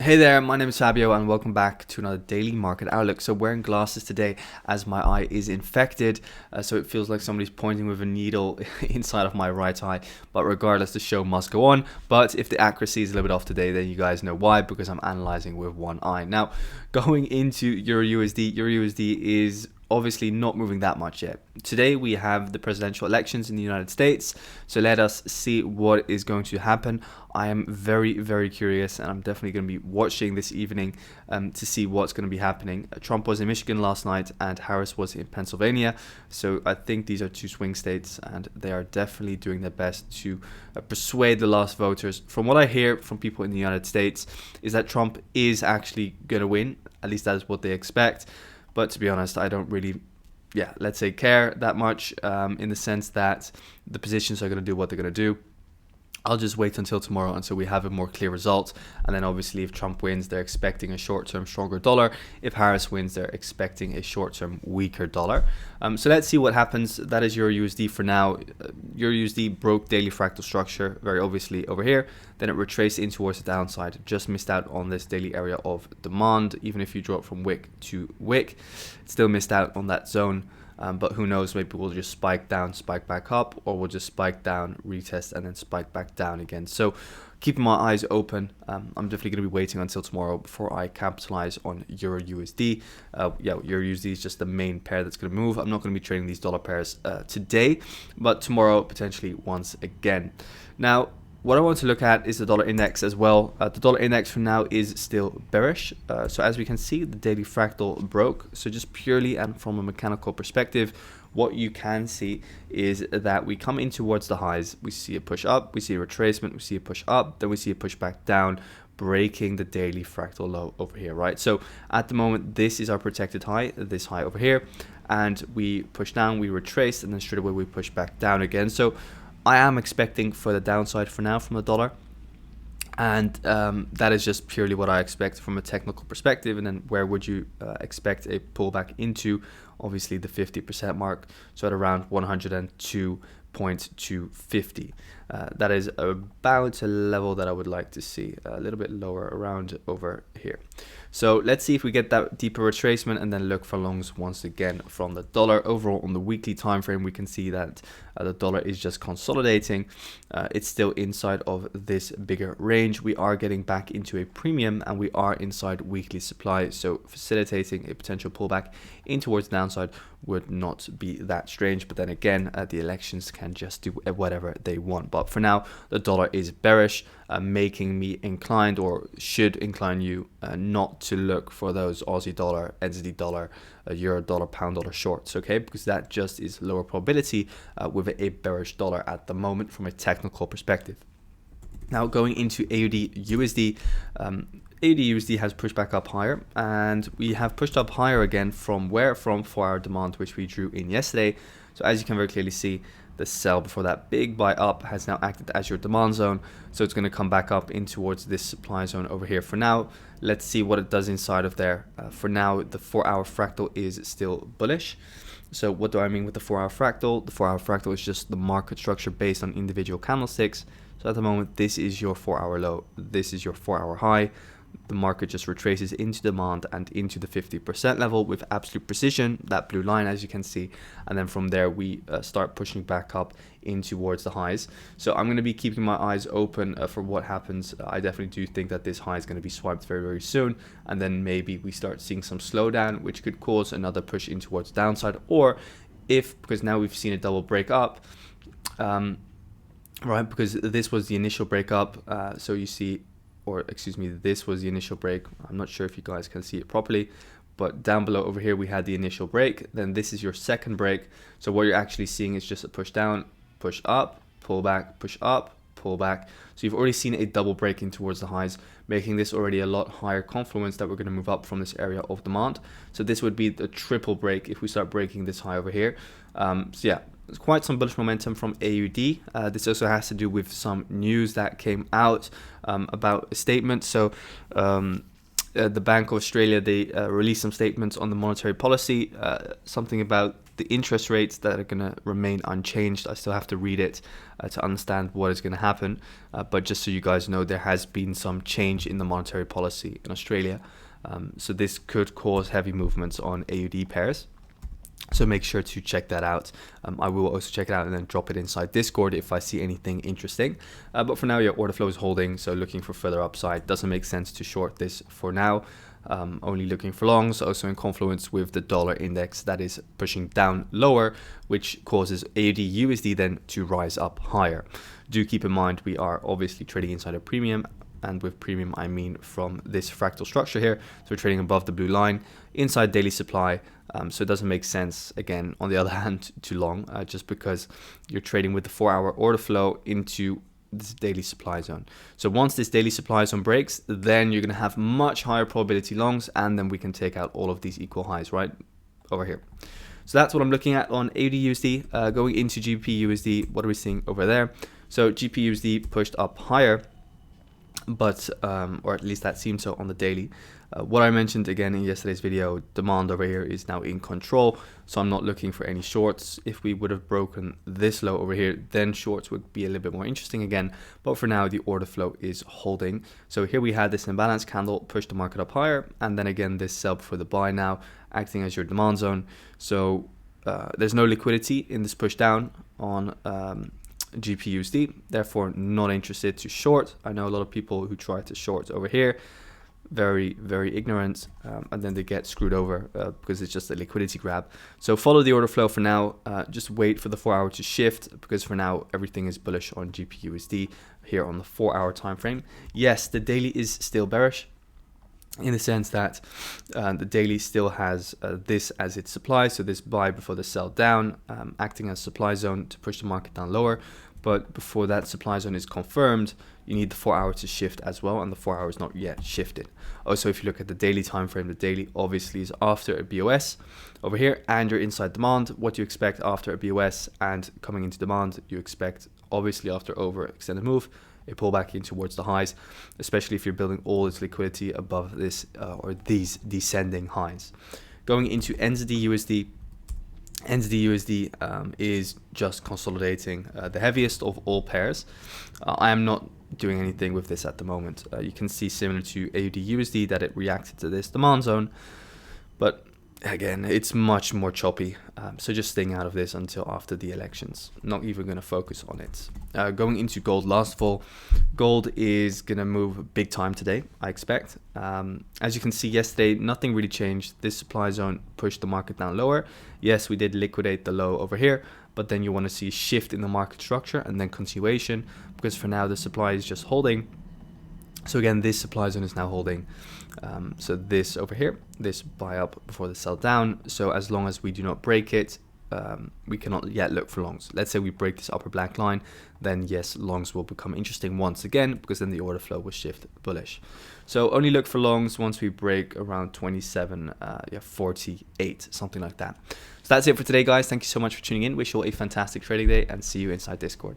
Hey there, my name is Fabio and welcome back to another daily market outlook. So wearing glasses today as my eye is infected, so it feels like somebody's pointing with a needle inside of my right eye, but regardless, the show must go on. But if the accuracy is a little bit off today, then you guys know why, because I'm analyzing with one eye. Now, going into EURUSD is obviously not moving that much yet. Today we have the presidential elections in the United States, so let us see what is going to happen. I am very curious, and I'm definitely going to be watching this evening to see what's going to be happening. Trump was in Michigan last night and Harris was in Pennsylvania, so I think these are two swing states and they are definitely doing their best to persuade the last voters. From what I hear from people in the United States is that Trump is actually going to win, at least that is what they expect. But to be honest, I don't really, let's say care that much in the sense that the positions are going to do what they're going to do. I'll just wait until tomorrow until we have a more clear result. And then obviously if Trump wins, they're expecting a short-term stronger dollar. If Harris wins, they're expecting a short-term weaker dollar. So let's see what happens. That is EURUSD for now. EURUSD broke daily fractal structure very obviously over here. Then it retraced in towards the downside. Just missed out on this daily area of demand. Even if you drop from wick to wick, it still missed out on that zone. But who knows, maybe we'll just spike down, spike back up, or we'll just spike down, retest, and then spike back down again. So keeping my eyes open. I'm definitely going to be waiting until tomorrow before I capitalize on EURUSD. EURUSD is just the main pair that's going to move. I'm not going to be trading these dollar pairs today, but tomorrow potentially once again. Now, what I want to look at is the dollar index as well. The dollar index for now is still bearish. So as we can see, the daily fractal broke. So just purely and from a mechanical perspective, what you can see is that we come in towards the highs. We see a push up, we see a retracement, we see a push up, then we see a push back down, breaking the daily fractal low over here, right? So at the moment, this is our protected high, this high over here. And we push down, we retrace, and then straight away we push back down again. So I am expecting further downside for now from the dollar, and that is just purely what I expect from a technical perspective. And then where would you expect a pullback into? Obviously the 50% mark, so at around 102.250. That is about a level that I would like to see, a little bit lower around over here. So let's see if we get that deeper retracement and then look for longs once again from the dollar. Overall on the weekly time frame, we can see that the dollar is just consolidating. It's still inside of this bigger range. We are getting back into a premium and we are inside weekly supply, so facilitating a potential pullback in towards downside would not be that strange. But then again, the elections can just do whatever they want. But for now, the dollar is bearish, making me inclined, or should incline you, not to look for those Aussie dollar, NZD dollar, euro dollar, pound dollar shorts, okay? Because that just is lower probability with a bearish dollar at the moment from a technical perspective. Now going into AUDUSD, AUDUSD has pushed back up higher, and we have pushed up higher again from where? From 4-hour demand, which we drew in yesterday. So as you can very clearly see, the sell before that big buy up has now acted as your demand zone, so it's going to come back up in towards this supply zone over here. For now, let's see what it does inside of there. For now, the 4-hour fractal is still bullish. So what do I mean with the 4-hour fractal? The 4-hour fractal is just the market structure based on individual candlesticks. So at the moment, this is your 4-hour low, this is your 4-hour high. The market just retraces into demand and into the 50% level with absolute precision, that blue line as you can see, and then from there we start pushing back up in towards the highs. So I'm going to be keeping my eyes open for what happens. I definitely do think that this high is going to be swiped very soon, and then maybe we start seeing some slowdown, which could cause another push in towards downside. Or if, because now we've seen a double break up, right, because this was the initial break up, so you see, or excuse me, this was the initial break. I'm not sure if you guys can see it properly, but down below over here we had the initial break, then this is your second break. So what you're actually seeing is just a push down, push up, pull back, push up, pull back. So you've already seen a double break in towards the highs, making this already a lot higher confluence that we're going to move up from this area of demand. So this would be the triple break if we start breaking this high over here. So yeah, there's quite some bullish momentum from AUD. This also has to do with some news that came out about a statement. So the Bank of Australia, they released some statements on the monetary policy, something about the interest rates that are going to remain unchanged. I still have to read it to understand what is going to happen. But just so you guys know, there has been some change in the monetary policy in Australia. So this could cause heavy movements on AUD pairs. So make sure to check that out. I will also check it out and then drop it inside Discord if I see anything interesting. But for now, your order flow is holding. So looking for further upside. Doesn't make sense to short this for now. Only looking for longs, also in confluence with the dollar index that is pushing down lower, which causes AUDUSD then to rise up higher. Do keep in mind we are obviously trading inside a premium, and with premium I mean from this fractal structure here. So we're trading above the blue line inside daily supply. So it doesn't make sense, again, on the other hand, to long, just because you're trading with the 4-hour order flow into this daily supply zone. So once this daily supply zone breaks, then you're going to have much higher probability longs, and then we can take out all of these equal highs right over here. So that's what I'm looking at on AUDUSD. Going into GBPUSD, what are we seeing over there? So GBPUSD pushed up higher, but or at least that seems so on the daily. What I mentioned again in yesterday's video, demand over here is now in control, so I'm not looking for any shorts. If we would have broken this low over here, then shorts would be a little bit more interesting again, but for now the order flow is holding. So here we had this imbalance candle push the market up higher, and then again this sell before the buy now acting as your demand zone. So there's no liquidity in this push down on GBPUSD, therefore not interested to short. I know a lot of people who try to short over here, very ignorant, and then they get screwed over because it's just a liquidity grab. So follow the order flow for now. Just wait for the 4-hour to shift, because for now everything is bullish on GBPUSD here on the 4-hour time frame. Yes, the daily is still bearish in the sense that the daily still has this as its supply, so this buy before the sell down, acting as supply zone to push the market down lower. But before that supply zone is confirmed, you need the 4-hour to shift as well, and the 4-hour is not yet shifted. Also, if you look at the daily time frame, the daily obviously is after a BOS over here, and you're inside demand. What you expect after a BOS and coming into demand, you expect obviously after over extended move, a pullback in towards the highs, especially if you're building all its liquidity above this or these descending highs. Going into NZDUSD. NZDUSD is just consolidating the heaviest of all pairs. I am not doing anything with this at the moment. You can see similar to AUDUSD that it reacted to this demand zone, but again, it's much more choppy. So just staying out of this until after the elections. Not even going to focus on it. Going into gold, last of all, gold is going to move big time today, I expect. As you can see yesterday, nothing really changed. This supply zone pushed the market down lower. Yes, we did liquidate the low over here, but then you want to see a shift in the market structure and then continuation, because for now the supply is just holding. So again, this supply zone is now holding. So this over here, this buy up before the sell down. So as long as we do not break it, we cannot yet look for longs. Let's say we break this upper black line, then yes, longs will become interesting once again, because then the order flow will shift bullish. So only look for longs once we break around 27.48, something like that. So that's it for today, guys. Thank you so much for tuning in. Wish you all a fantastic trading day, and see you inside Discord.